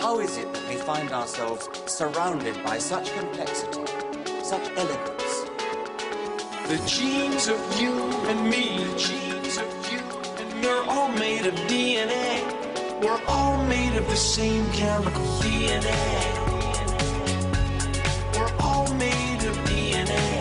How is it that we find ourselves surrounded by such complexity, such elegance? The genes of you and me, the genes of you and me, we're all made of DNA. We're all made of the same chemical DNA. We're all made of DNA.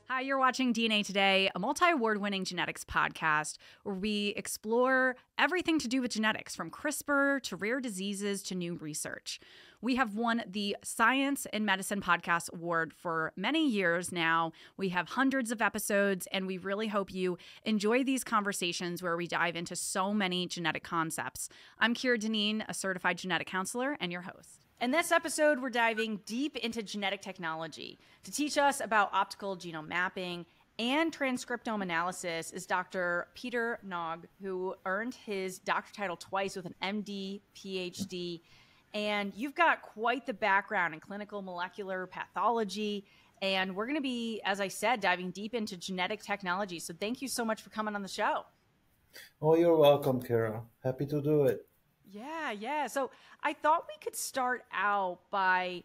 Hi, you're watching DNA Today, a multi-award-winning genetics podcast where we explore everything to do with genetics, from CRISPR to rare diseases to new research. We have won the Science and Medicine Podcast Award for many years now. We have hundreds of episodes, and we really hope you enjoy these conversations where we dive into so many genetic concepts. I'm Kira Deneen, a certified genetic counselor and your host. In this episode, we're diving deep into genetic technology. To teach us about optical genome mapping and transcriptome analysis is Dr. Peter Nagy, who earned his doctor title twice with an MD, PhD. And you've got quite the background in clinical molecular pathology. And we're going to be, as I said, diving deep into genetic technology. So thank you so much for coming on the show. Oh, you're welcome, Kara. Happy to do it. Yeah. So I thought we could start out by,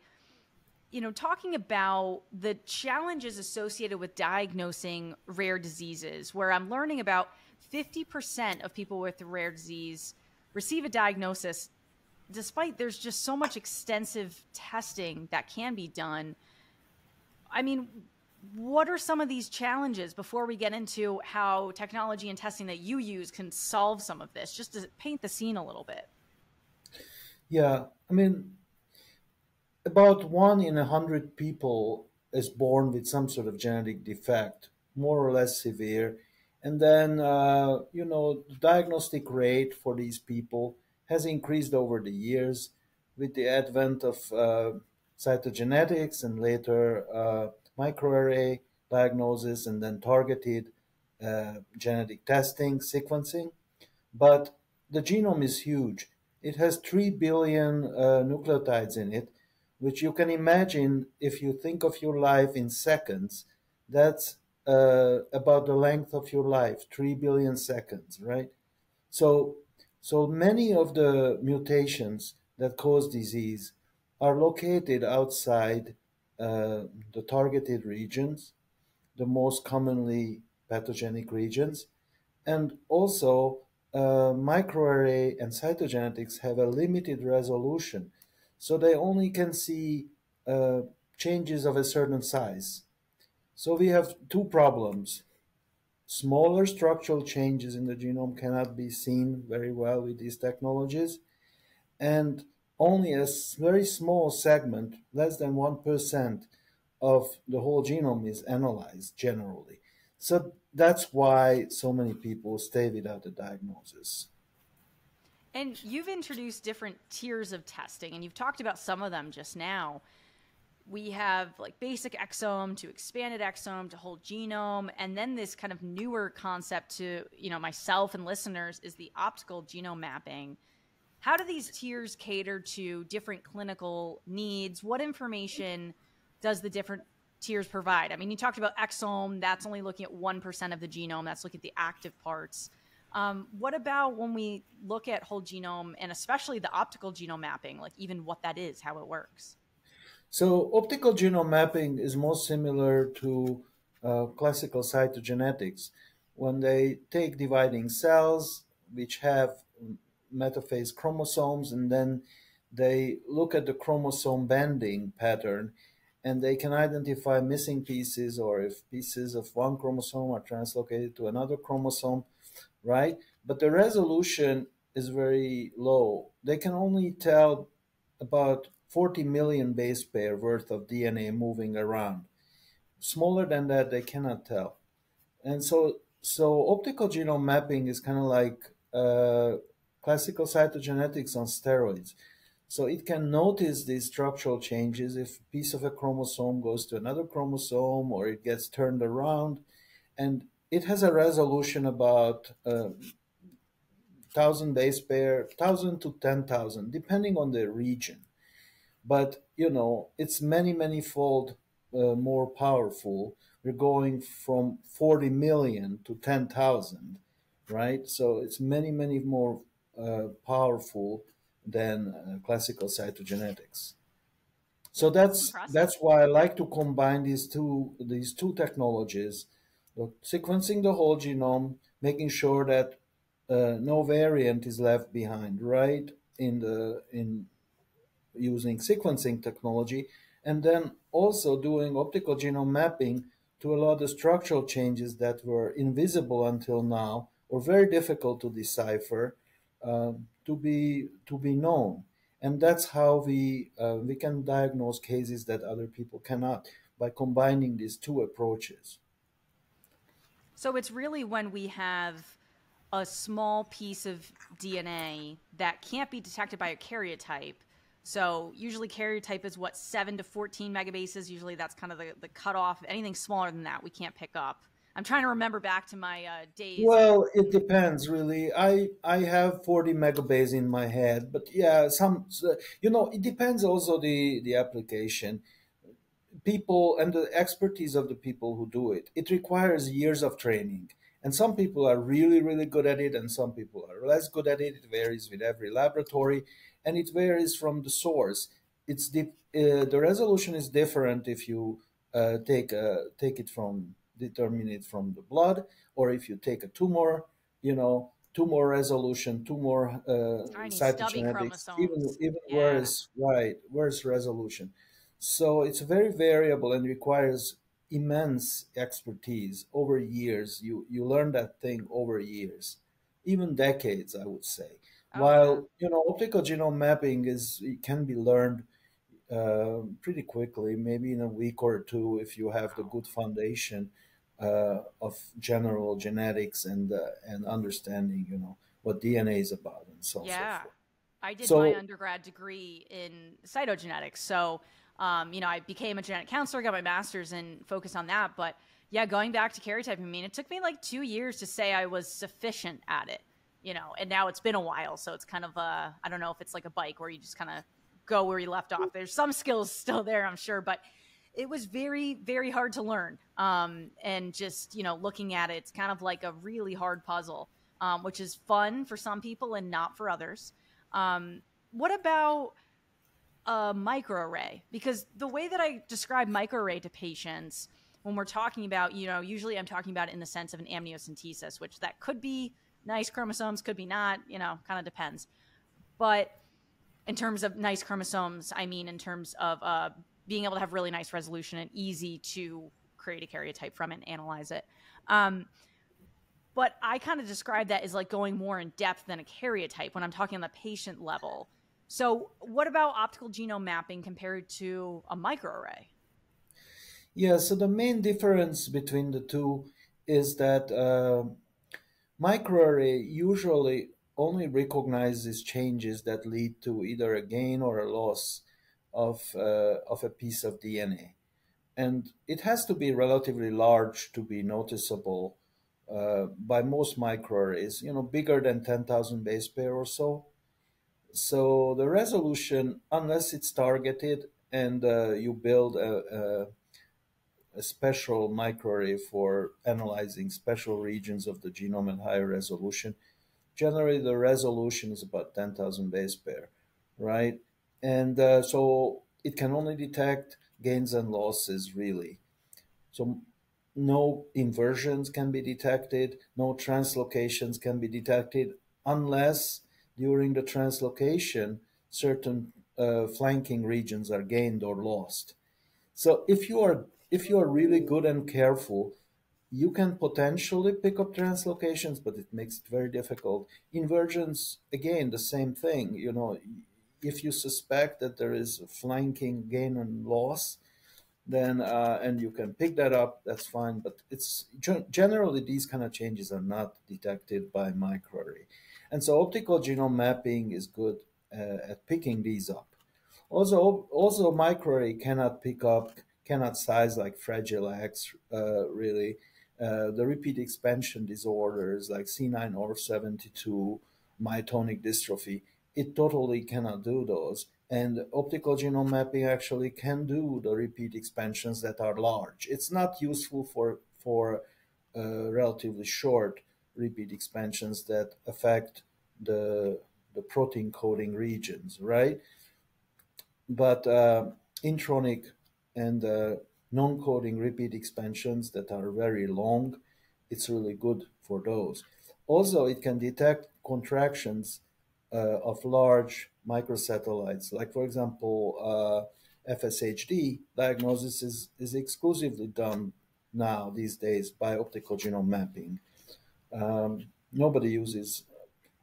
talking about the challenges associated with diagnosing rare diseases, where I'm learning about 50% of people with a rare disease receive a diagnosis, despite there's just so much extensive testing that can be done. I mean, what are some of these challenges before we get into how technology and testing that you use can solve some of this, just to paint the scene a little bit? Yeah, I mean, about 1 in 100 people is born with some sort of genetic defect, more or less severe. And then, the diagnostic rate for these people has increased over the years with the advent of cytogenetics and later microarray diagnosis and then targeted genetic testing, sequencing. But the genome is huge. It has 3 billion nucleotides in it, which you can imagine if you think of your life in seconds, that's about the length of your life, 3 billion seconds, right? So many of the mutations that cause disease are located outside the targeted regions, the most commonly pathogenic regions, and also microarray and cytogenetics have a limited resolution, so they only can see changes of a certain size. So we have two problems. Smaller structural changes in the genome cannot be seen very well with these technologies, and only a very small segment, less than 1% of the whole genome is analyzed generally. So that's why so many people stay without a diagnosis. And you've introduced different tiers of testing, and you've talked about some of them just now. We have like basic exome to expanded exome to whole genome, and then this kind of newer concept to myself and listeners is the optical genome mapping. How do these tiers cater to different clinical needs? What information does the different tiers provide? I mean, you talked about exome, that's only looking at 1% of the genome, that's looking at the active parts. What about when we look at whole genome and especially the optical genome mapping, like even what that is, how it works? So optical genome mapping is most similar to classical cytogenetics. When they take dividing cells, which have metaphase chromosomes, and then they look at the chromosome bending pattern, and they can identify missing pieces, or if pieces of one chromosome are translocated to another chromosome, right? But the resolution is very low. They can only tell about 40 million base pair worth of DNA moving around. Smaller than that, they cannot tell. And so optical genome mapping is kind of like classical cytogenetics on steroids. So it can notice these structural changes if a piece of a chromosome goes to another chromosome or it gets turned around. And it has a resolution about 1,000 base pair, 1,000 to 10,000, depending on the region. But, it's many fold more powerful. We're going from 40 million to 10,000, right? So it's many more powerful than classical cytogenetics. So Impressive. that's why I like to combine these two technologies, sequencing the whole genome, making sure that no variant is left behind, right? In using sequencing technology, and then also doing optical genome mapping to allow the structural changes that were invisible until now or very difficult to decipher to be known. And that's how we can diagnose cases that other people cannot by combining these two approaches. So it's really when we have a small piece of DNA that can't be detected by a karyotype. So usually karyotype is what, 7 to 14 megabases. Usually that's kind of the cutoff. Anything smaller than that, we can't pick up. I'm trying to remember back to my days. Well, it depends really. I have 40 megabase in my head, but yeah, it depends also the application. People and the expertise of the people who do it. It requires years of training. And some people are really, really good at it, and some people are less good at it. It varies with every laboratory, and it varies from the source. The resolution is different if you determine it from the blood, or if you take a tumor, tumor resolution, tumor Tiny stubby cytogenetics, chromosomes. even Yeah. worse resolution. So it's very variable and requires immense expertise over years. You learn that thing over years, even decades, I would say. Oh, yeah. While optical genome mapping it can be learned pretty quickly, maybe in a week or two, if you have the good foundation of general genetics and understanding, what DNA is about and so on and so Yeah. forth. I did my So undergrad degree in cytogenetics. So, I became a genetic counselor, got my master's and focused on that. But yeah, going back to karyotyping, I mean, it took me like 2 years to say I was sufficient at it, and now it's been a while. So it's kind of I don't know if it's like a bike where you just kind of go where you left off. There's some skills still there, I'm sure, but it was very, very hard to learn. And just, looking at it, it's kind of like a really hard puzzle, which is fun for some people and not for others. What about a microarray? Because the way that I describe microarray to patients when we're talking about, usually I'm talking about it in the sense of an amniocentesis, which that could be nice chromosomes, could be not, kind of depends. But in terms of nice chromosomes, I mean in terms of being able to have really nice resolution and easy to create a karyotype from and analyze it. But I kind of describe that as like going more in depth than a karyotype when I'm talking on the patient level. So what about optical genome mapping compared to a microarray? yeah, so the main difference between the two is that microarray usually only recognizes changes that lead to either a gain or a loss of a piece of DNA. And it has to be relatively large to be noticeable by most microarrays, bigger than 10,000 base pair or so. So the resolution, unless it's targeted and you build a special microarray for analyzing special regions of the genome at higher resolution, generally the resolution is about 10,000 base pair, right? And so it can only detect gains and losses, really. So no inversions can be detected, no translocations can be detected unless during the translocation certain flanking regions are gained or lost. So if you are really good and careful, you can potentially pick up translocations, but it makes it very difficult. Inversions, again, the same thing. If you suspect that there is a flanking gain and loss, then and you can pick that up, that's fine. But it's generally these kind of changes are not detected by microarray, and so optical genome mapping is good at picking these up. Also, microarray cannot size like Fragile X, really. The repeat expansion disorders like C9orf72, myotonic dystrophy, it totally cannot do those. And optical genome mapping actually can do the repeat expansions that are large. It's not useful for relatively short repeat expansions that affect the protein coding regions, right? But intronic and non-coding repeat expansions that are very long, it's really good for those. Also, it can detect contractions of large microsatellites. Like, for example, FSHD diagnosis is exclusively done now these days by optical genome mapping. Nobody uses,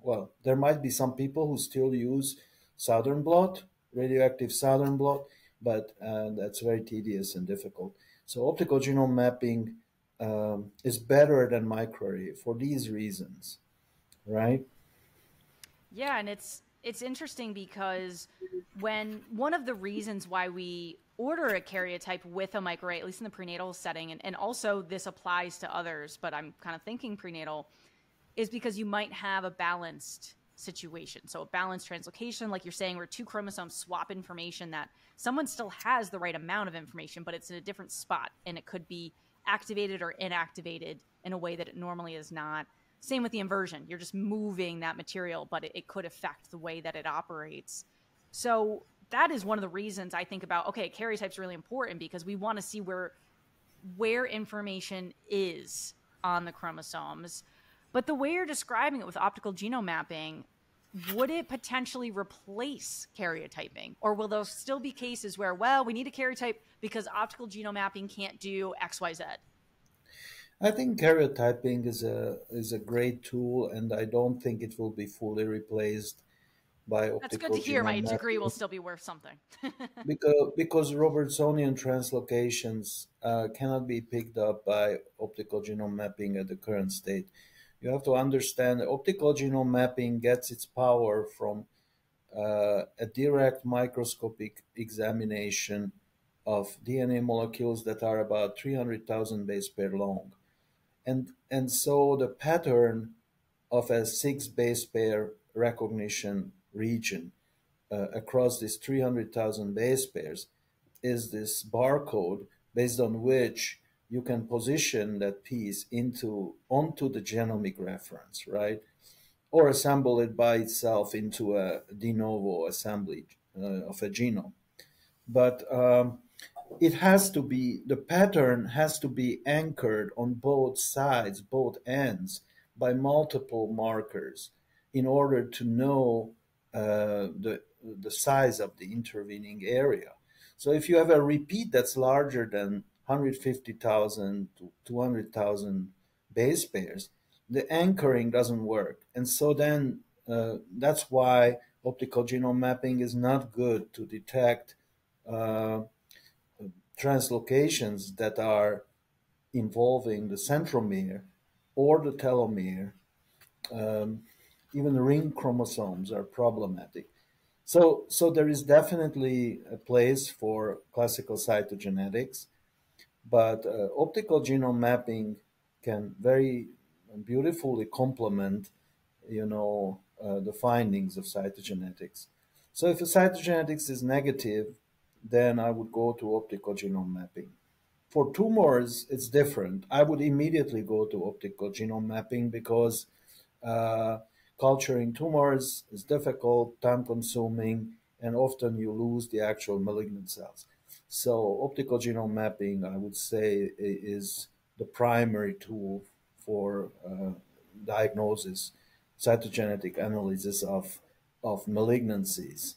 well, there might be some people who still use southern blot, radioactive southern blot, but that's very tedious and difficult. So optical genome mapping is better than microarray for these reasons, right? Yeah, and it's interesting because when one of the reasons why we order a karyotype with a microarray, at least in the prenatal setting, and also this applies to others, but I'm kind of thinking prenatal, is because you might have a balanced situation. So a balanced translocation, like you're saying, where two chromosomes swap information, that someone still has the right amount of information, but it's in a different spot, and it could be activated or inactivated in a way that it normally is not. Same with the inversion. You're just moving that material, but it could affect the way that it operates. So that is one of the reasons I think about, okay, karyotype is really important, because we want to see where information is on the chromosomes. But the way you're describing it with optical genome mapping, would it potentially replace karyotyping? Or will there still be cases where, well, we need a karyotype because optical genome mapping can't do X, Y, Z? I think karyotyping is a great tool, and I don't think it will be fully replaced by optical That's good to hear. genome My mapping. degree will still be worth something. because Robertsonian translocations cannot be picked up by optical genome mapping at the current state. You have to understand that optical genome mapping gets its power from a direct microscopic examination of DNA molecules that are about 300,000 base pair long. And so the pattern of a 6 base pair recognition region across these 300,000 base pairs is this barcode based on which you can position that piece onto the genomic reference, right? Or assemble it by itself into a de novo assembly of a genome. But the pattern has to be anchored on both sides, both ends, by multiple markers in order to know the size of the intervening area. So if you have a repeat that's larger than 150,000 to 200,000 base pairs, the anchoring doesn't work. And so then that's why optical genome mapping is not good to detect translocations that are involving the centromere or the telomere. Even ring chromosomes are problematic. So there is definitely a place for classical cytogenetics, but optical genome mapping can very beautifully complement, the findings of cytogenetics. So if a cytogenetics is negative, then I would go to optical genome mapping. For tumors, it's different. I would immediately go to optical genome mapping because culturing tumors is difficult, time-consuming, and often you lose the actual malignant cells. So optical genome mapping, I would say, is the primary tool for diagnosis, cytogenetic analysis of malignancies.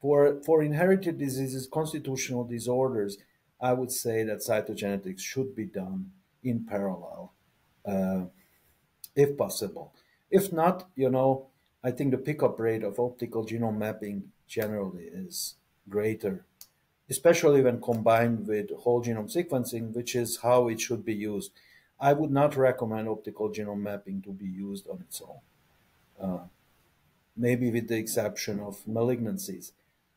For inherited diseases, constitutional disorders, I would say that cytogenetics should be done in parallel, if possible. If not, I think the pickup rate of optical genome mapping generally is greater, especially when combined with whole genome sequencing, which is how it should be used. I would not recommend optical genome mapping to be used on its own, maybe with the exception of malignancies.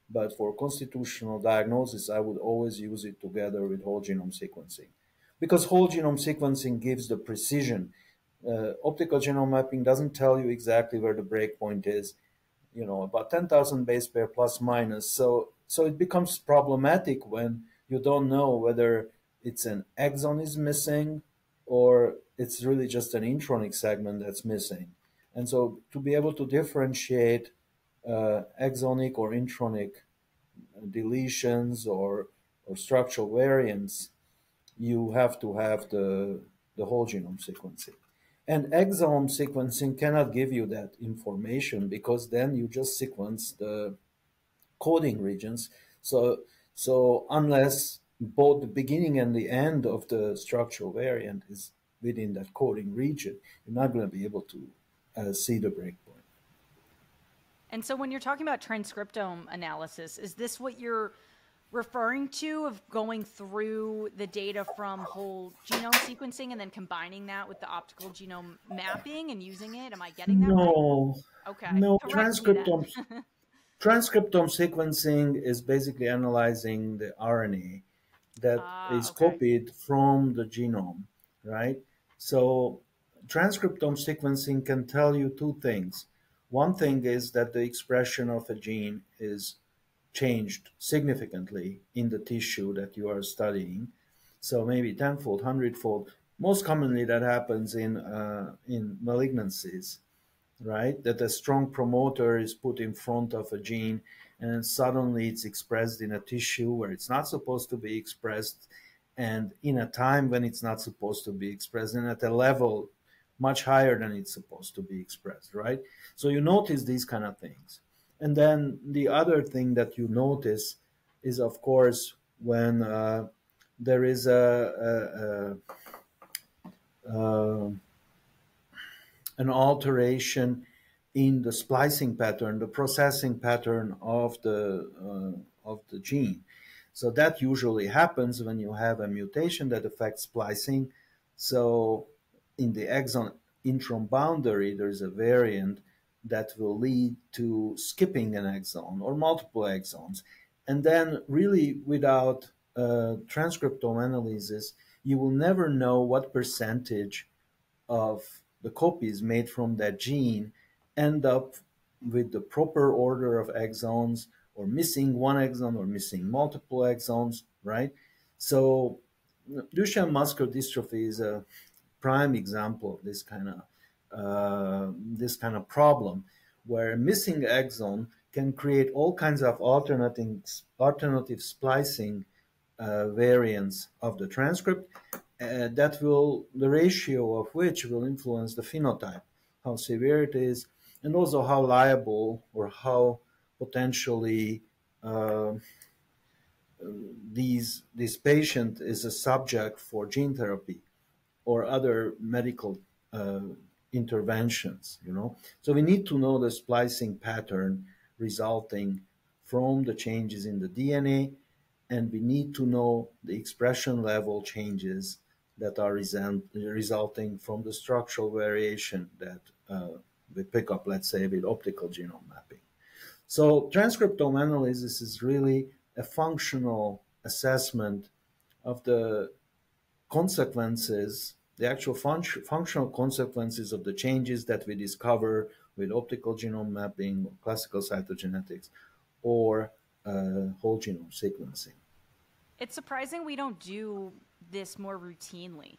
But for constitutional diagnosis, I would always use it together with whole genome sequencing, because whole genome sequencing gives the precision. Optical genome mapping doesn't tell you exactly where the breakpoint is, about 10,000 base pair plus minus. So it becomes problematic when you don't know whether it's an exon is missing or it's really just an intronic segment that's missing. And so to be able to differentiate exonic or intronic deletions or structural variants, you have to have the whole genome sequencing. And exome sequencing cannot give you that information because then you just sequence the coding regions. So unless both the beginning and the end of the structural variant is within that coding region, you're not going to be able to see the breakpoint. And so when you're talking about transcriptome analysis, is this what you're referring to, of going through the data from whole genome sequencing and then combining that with the optical genome mapping and using it? Am I getting that No, right? Okay. no. Correct me then. Transcriptome sequencing is basically analyzing the RNA that is Okay. copied from the genome, right? So transcriptome sequencing can tell you two things. One thing is that the expression of a gene is changed significantly in the tissue that you are studying. So maybe tenfold, hundredfold. Most commonly, that happens in malignancies, right? That a strong promoter is put in front of a gene, and suddenly it's expressed in a tissue where it's not supposed to be expressed, and in a time when it's not supposed to be expressed, and at a level much higher than it's supposed to be expressed, right? So you notice these kind of things. And then the other thing that you notice is, of course, when there is an alteration in the splicing pattern, the processing pattern of the gene. So that usually happens when you have a mutation that affects splicing. So in the exon intron boundary, there's a variant that will lead to skipping an exon or multiple exons. And then really without transcriptome analysis, you will never know what percentage of the copies made from that gene end up with the proper order of exons, or missing one exon or missing multiple exons, right? So Duchenne muscular dystrophy is a prime example of this kind of problem, where a missing exon can create all kinds of alternative splicing variants of the transcript, the ratio of which will influence the phenotype, how severe it is, and also how liable or how potentially this patient is a subject for gene therapy or other medical interventions, you know. So we need to know the splicing pattern resulting from the changes in the DNA, and we need to know the expression level changes that are resulting from the structural variation that we pick up, let's say, with optical genome mapping. So transcriptome analysis is really a functional assessment of the consequences, the actual functional consequences of the changes that we discover with optical genome mapping, or classical cytogenetics, or whole genome sequencing. It's surprising we don't do this more routinely,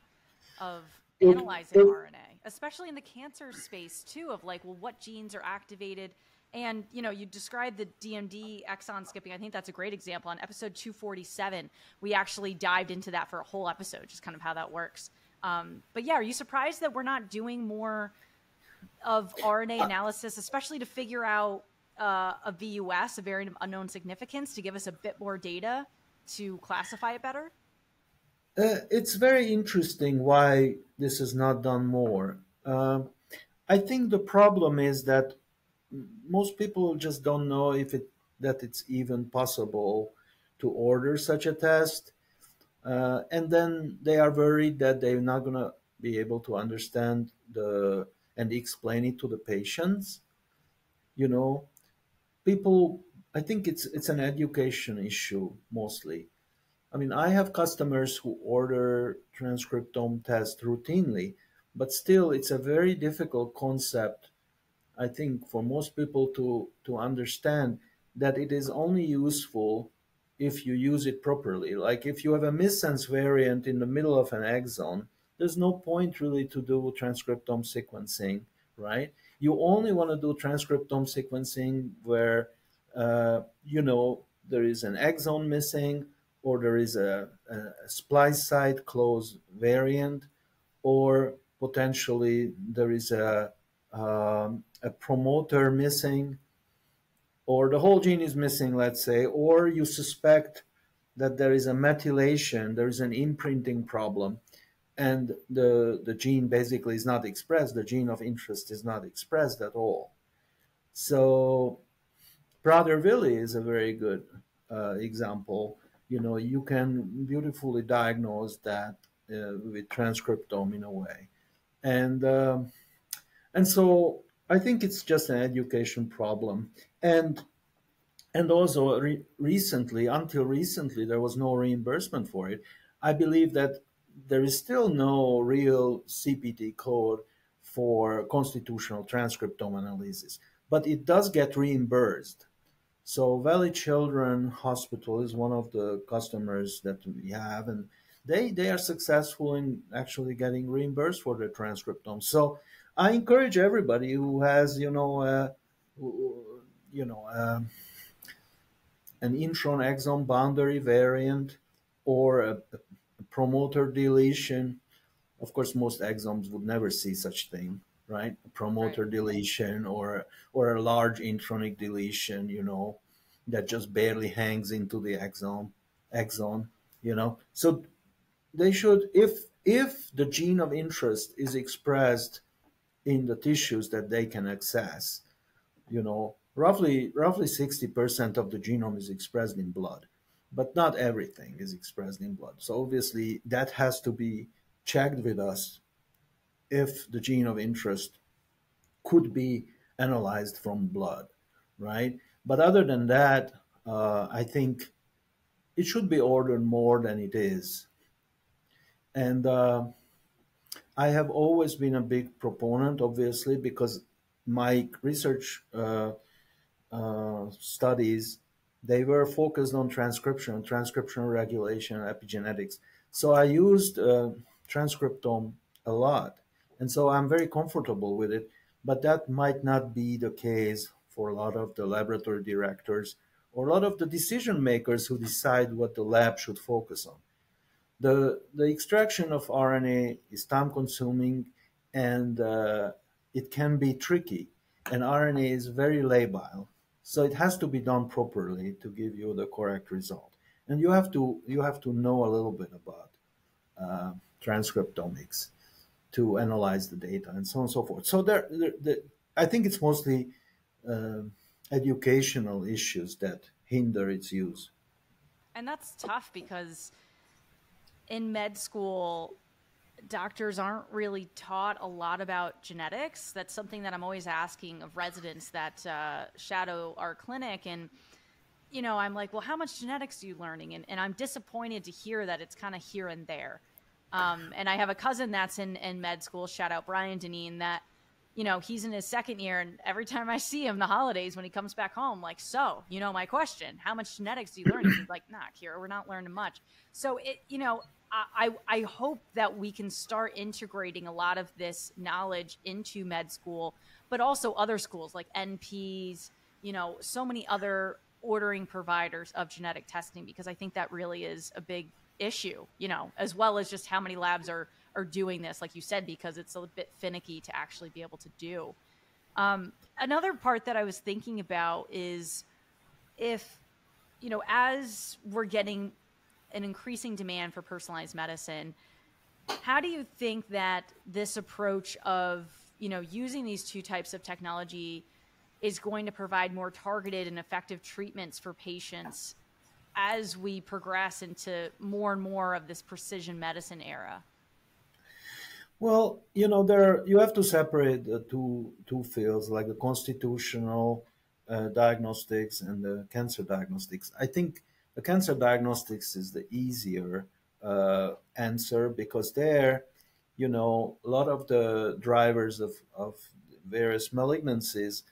of analyzing RNA, especially in the cancer space too, of like, well, what genes are activated? And, you know, you described the DMD exon skipping. I think that's a great example. On episode 247, we actually dived into that for a whole episode, just kind of how that works. But yeah, are you surprised that we're not doing more of RNA analysis, especially to figure out a VUS, a variant of unknown significance, to give us a bit more data to classify it better? It's very interesting why this is not done more. I think the problem is that most people just don't know that it's even possible to order such a test. And then they are worried that they're not going to be able to understand and explain it to the patients. You know, I think it's an education issue mostly. I mean, I have customers who order transcriptome tests routinely, but still it's a very difficult concept, I think, for most people to understand that it is only useful if you use it properly. Like if you have a missense variant in the middle of an exon, there's no point really to do transcriptome sequencing, right? You only want to do transcriptome sequencing where, there is an exon missing, or there is a splice site close variant, or potentially there is a promoter missing, or the whole gene is missing, let's say, or you suspect that there is a methylation, there is an imprinting problem, and the gene basically is not expressed, the gene of interest is not expressed at all. So Prader-Willi is a very good example. You can beautifully diagnose that with transcriptome in a way. And so I think it's just an education problem. And also recently, until recently, there was no reimbursement for it. I believe that there is still no real CPT code for constitutional transcriptome analysis, but it does get reimbursed. So Valley Children Hospital is one of the customers that we have, and they are successful in actually getting reimbursed for their transcriptome. So I encourage everybody who has, an intron exon boundary variant or a promoter deletion. Of course, most exomes would never see such thing, right? A promoter deletion or a large intronic deletion, that just barely hangs into the exon. So they should, if the gene of interest is expressed in the tissues that they can access, roughly 60% of the genome is expressed in blood, but not everything is expressed in blood. So obviously that has to be checked with us if the gene of interest could be analyzed from blood, right? But other than that, I think it should be ordered more than it is. And I have always been a big proponent, obviously, because my research studies, they were focused on transcription regulation, epigenetics. So I used transcriptome a lot. And so I'm very comfortable with it, but that might not be the case for a lot of the laboratory directors or a lot of the decision makers who decide what the lab should focus on. The extraction of RNA is time consuming, and it can be tricky, and RNA is very labile. So it has to be done properly to give you the correct result. And you have to know a little bit about transcriptomics to analyze the data and so on and so forth. So I think it's mostly educational issues that hinder its use. And that's tough because in med school, doctors aren't really taught a lot about genetics. That's something that I'm always asking of residents that shadow our clinic. And, I'm like, well, how much genetics are you learning? And I'm disappointed to hear that it's kind of here and there. And I have a cousin that's in med school, shout out Brian Deneen, that, he's in his second year. And every time I see him the holidays when he comes back home, like, so, my question, how much genetics do you learn? He's like, nah, Kira, we're not learning much. So I hope that we can start integrating a lot of this knowledge into med school, but also other schools like NPs, so many other ordering providers of genetic testing, because I think that really is a big issue, as well as just how many labs are doing this, like you said, because it's a bit finicky to actually be able to do. Another part that I was thinking about is if, as we're getting an increasing demand for personalized medicine, how do you think that this approach of, using these two types of technology is going to provide more targeted and effective treatments for patients as we progress into more and more of this precision medicine era? Well, you have to separate the two fields, like the constitutional diagnostics and the cancer diagnostics. I think the cancer diagnostics is the easier answer, because there, a lot of the drivers of various malignancies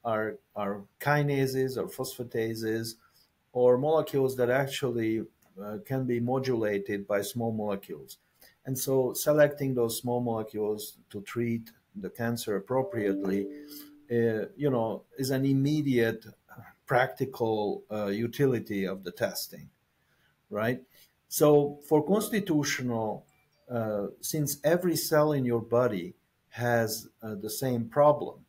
are kinases or phosphatases or molecules that actually can be modulated by small molecules. And so selecting those small molecules to treat the cancer appropriately, is an immediate practical utility of the testing, right? So for constitutional, since every cell in your body has the same problem,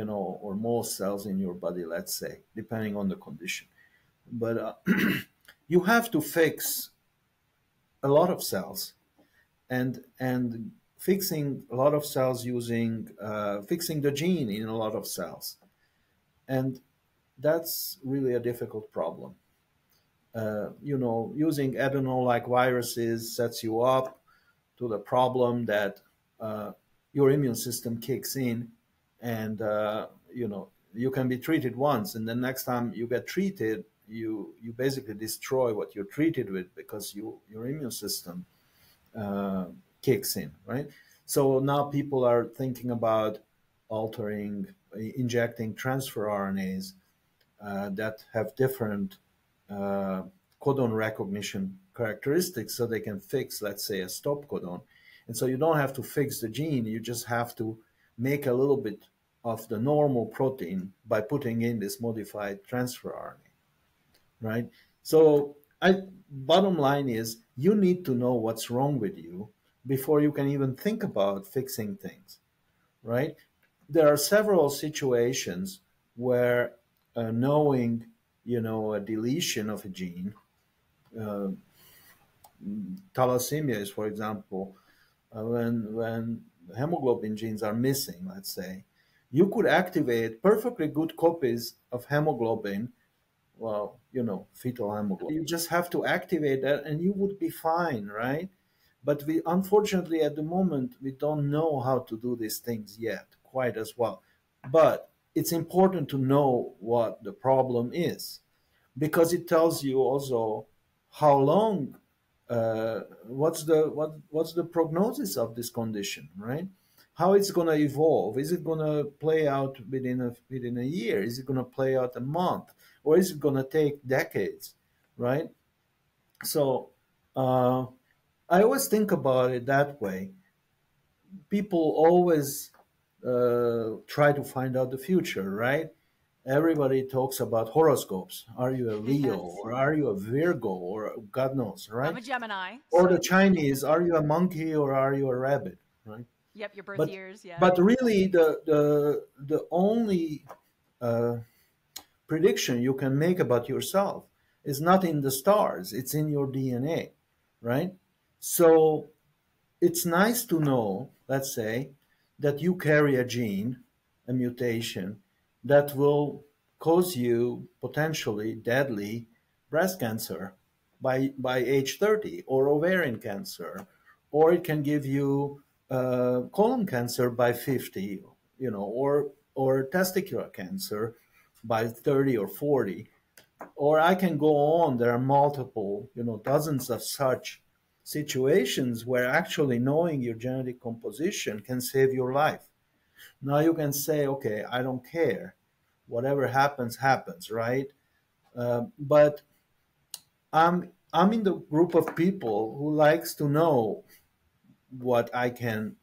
or most cells in your body, let's say, depending on the condition. But you have to fix a lot of cells, and fixing a lot of cells using fixing the gene in a lot of cells, and that's really a difficult problem. Using adeno-like viruses sets you up to the problem that your immune system kicks in, and you can be treated once, and the next time you get treated, you basically destroy what you're treated with because your immune system kicks in, right? So now people are thinking about injecting transfer RNAs that have different codon recognition characteristics, so they can fix, let's say, a stop codon. And so you don't have to fix the gene, you just have to make a little bit of the normal protein by putting in this modified transfer RNA, right? So bottom line is, you need to know what's wrong with you before you can even think about fixing things, right? There are several situations where knowing, a deletion of a gene, thalassemia is, for example, when hemoglobin genes are missing, let's say, you could activate perfectly good copies of hemoglobin, fetal hemoglobin. You just have to activate that and you would be fine, right? But unfortunately, at the moment, we don't know how to do these things yet quite as well. But it's important to know what the problem is, because it tells you also how long, what's the prognosis of this condition, right? How it's going to evolve. Is it going to play out within a year? Is it going to play out a month? Or is it going to take decades, right? So I always think about it that way. People always try to find out the future, right? Everybody talks about horoscopes. Are you a Leo, or are you a Virgo, or God knows, right? I'm a Gemini. Or the Chinese, are you a monkey or are you a rabbit, right? Yep, your birth years, yeah. But really, the only prediction you can make about yourself is not in the stars, it's in your DNA, right? So it's nice to know, let's say, that you carry a gene, a mutation, that will cause you potentially deadly breast cancer by age 30, or ovarian cancer, or it can give you colon cancer by 50, or testicular cancer by 30 or 40. Or I can go on. There are multiple, dozens of such situations where actually knowing your genetic composition can save your life. Now you can say, okay, I don't care. Whatever happens, happens, right? But I'm in the group of people who likes to know what I can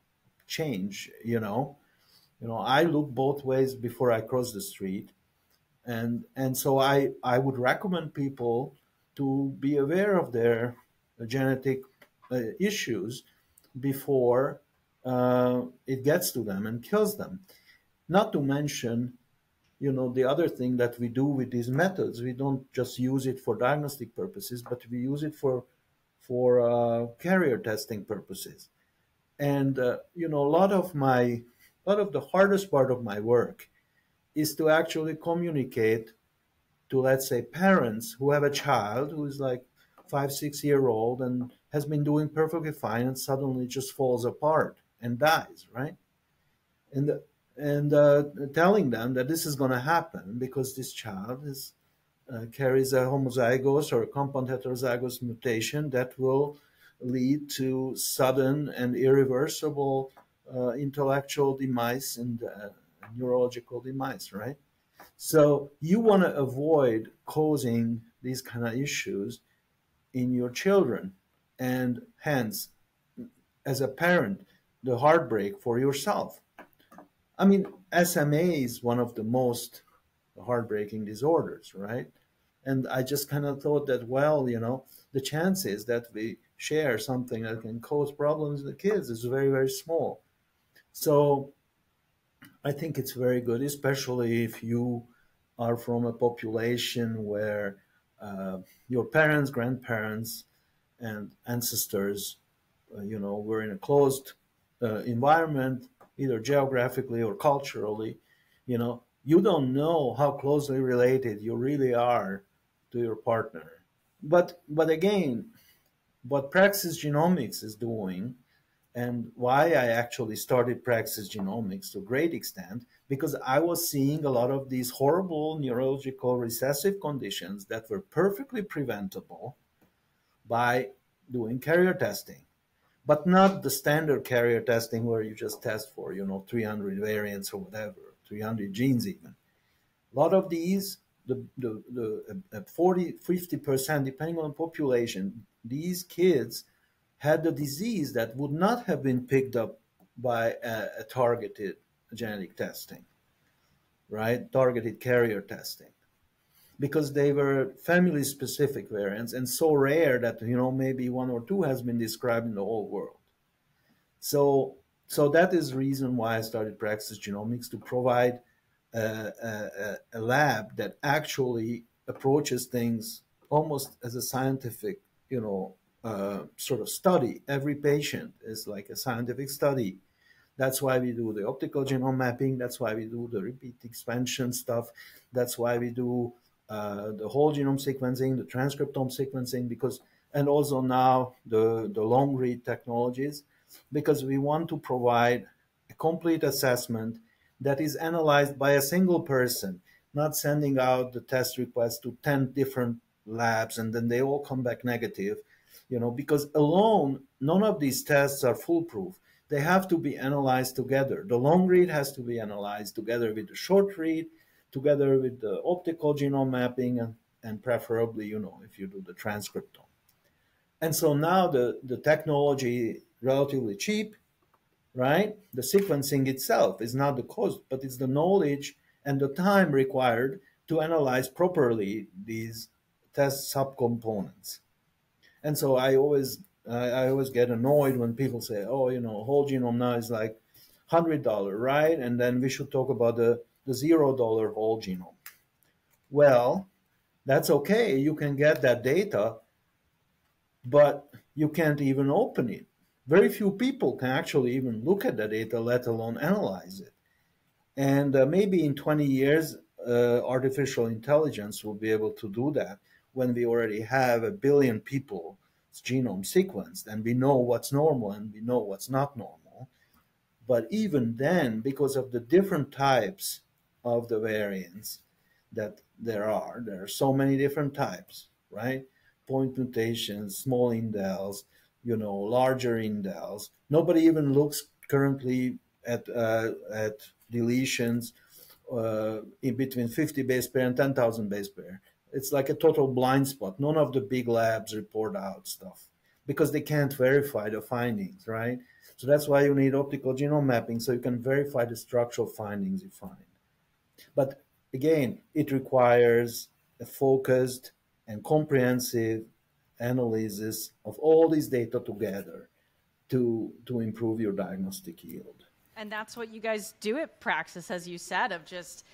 change, I look both ways before I cross the street. And so I would recommend people to be aware of their genetic issues before it gets to them and kills them. Not to mention, the other thing that we do with these methods, we don't just use it for diagnostic purposes, but we use it for carrier testing purposes. And a lot of the hardest part of my work is to actually communicate to, let's say, parents who have a child who is like 5-6-year-old and has been doing perfectly fine and suddenly just falls apart and dies, right? And telling them that this is going to happen because this child carries a homozygous or a compound heterozygous mutation that will lead to sudden and irreversible intellectual demise and neurological demise, right? So you want to avoid causing these kind of issues in your children, and hence, as a parent, the heartbreak for yourself, I mean, SMA is one of the most heartbreaking disorders, right? And I just kind of thought that, well, the chances that we share something that can cause problems in the kids is very, very small. So I think it's very good, especially if you are from a population where your parents, grandparents, and ancestors, were in a closed environment, either geographically or culturally. You don't know how closely related you really are to your partner. But again, what Praxis Genomics is doing, and why I actually started Praxis Genomics to a great extent, because I was seeing a lot of these horrible neurological recessive conditions that were perfectly preventable by doing carrier testing, but not the standard carrier testing where you just test for, 300 variants or whatever, 300 genes even. A lot of these, the 40, 50%, depending on the population, these kids had the disease that would not have been picked up by a targeted genetic testing, right? Targeted carrier testing, because they were family specific variants and so rare that, maybe one or two has been described in the whole world. So that is the reason why I started Praxis Genomics, to provide a lab that actually approaches things almost as a scientific, sort of study. Every patient is like a scientific study. That's why we do the optical genome mapping. That's why we do the repeat expansion stuff. That's why we do the whole genome sequencing, the transcriptome sequencing, and also now the long read technologies, because we want to provide a complete assessment that is analyzed by a single person, not sending out the test request to 10 different labs and then they all come back negative, because alone, none of these tests are foolproof. They have to be analyzed together. The long read has to be analyzed together with the short read, together with the optical genome mapping, and preferably, if you do the transcriptome. And so now the technology relatively cheap, right? The sequencing itself is not the cost, but it's the knowledge and the time required to analyze properly these test subcomponents. And so I always get annoyed when people say, oh, whole genome now is like $100, right? And then we should talk about the $0 whole genome. Well, that's okay. You can get that data, but you can't even open it. Very few people can actually even look at the data, let alone analyze it. And maybe in 20 years, artificial intelligence will be able to do that, when we already have 1 billion people's genome sequenced and we know what's normal and we know what's not normal. But even then, because of the different types of the variants that there are so many different types, right? Point mutations, small indels, larger indels. Nobody even looks currently at deletions in between 50 base pair and 10,000 base pair. It's like a total blind spot. None of the big labs report out stuff because they can't verify the findings, right? So that's why you need optical genome mapping, so you can verify the structural findings you find. But again, it requires a focused and comprehensive analysis of all these data together to improve your diagnostic yield. And that's what you guys do at Praxis, as you said, of just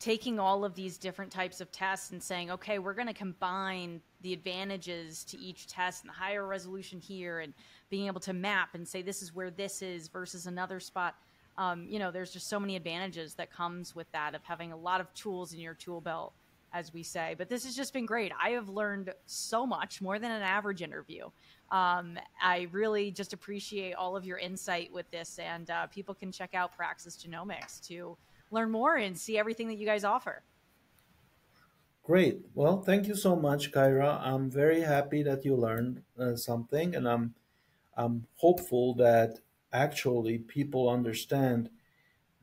taking all of these different types of tests and saying, okay, we're going to combine the advantages to each test and the higher resolution here, and being able to map and say this is where this is versus another spot. There's just so many advantages that comes with that, of having a lot of tools in your tool belt, as we say. But this has just been great. I have learned so much, more than an average interview. I really just appreciate all of your insight with this, and people can check out Praxis Genomics to learn more and see everything that you guys offer. Great. Well, thank you so much, Kyra. I'm very happy that you learned something, and I'm hopeful that actually people understand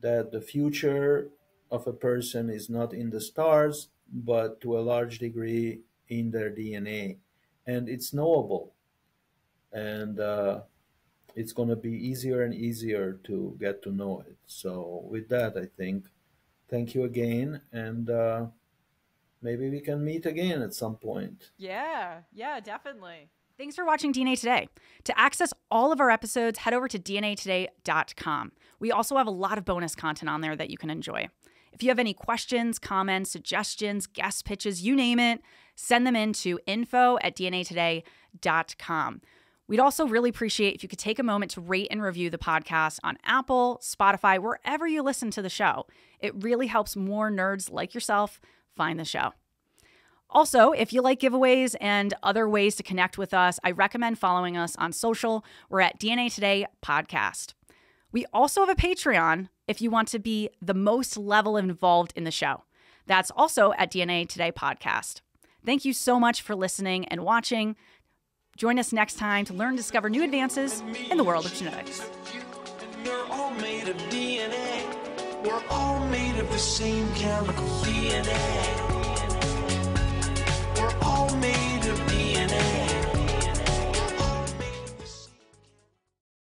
that the future of a person is not in the stars, but to a large degree in their DNA, and it's knowable. And it's going to be easier and easier to get to know it. So with that, I think, thank you again, and maybe we can meet again at some point. Yeah, definitely. Thanks for watching DNA Today. To access all of our episodes, head over to dnatoday.com. We also have a lot of bonus content on there that you can enjoy. If you have any questions, comments, suggestions, guest pitches, you name it, send them in to info@dnatoday.com. We'd also really appreciate if you could take a moment to rate and review the podcast on Apple, Spotify, wherever you listen to the show. It really helps more nerds like yourself find the show. Also, if you like giveaways and other ways to connect with us, I recommend following us on social. We're at DNA Today Podcast. We also have a Patreon if you want to be the most level involved in the show. That's also at DNA Today Podcast. Thank you so much for listening and watching. Join us next time to learn and discover new advances in the world of genetics. We're all made of DNA. We're all made of the same chemical DNA.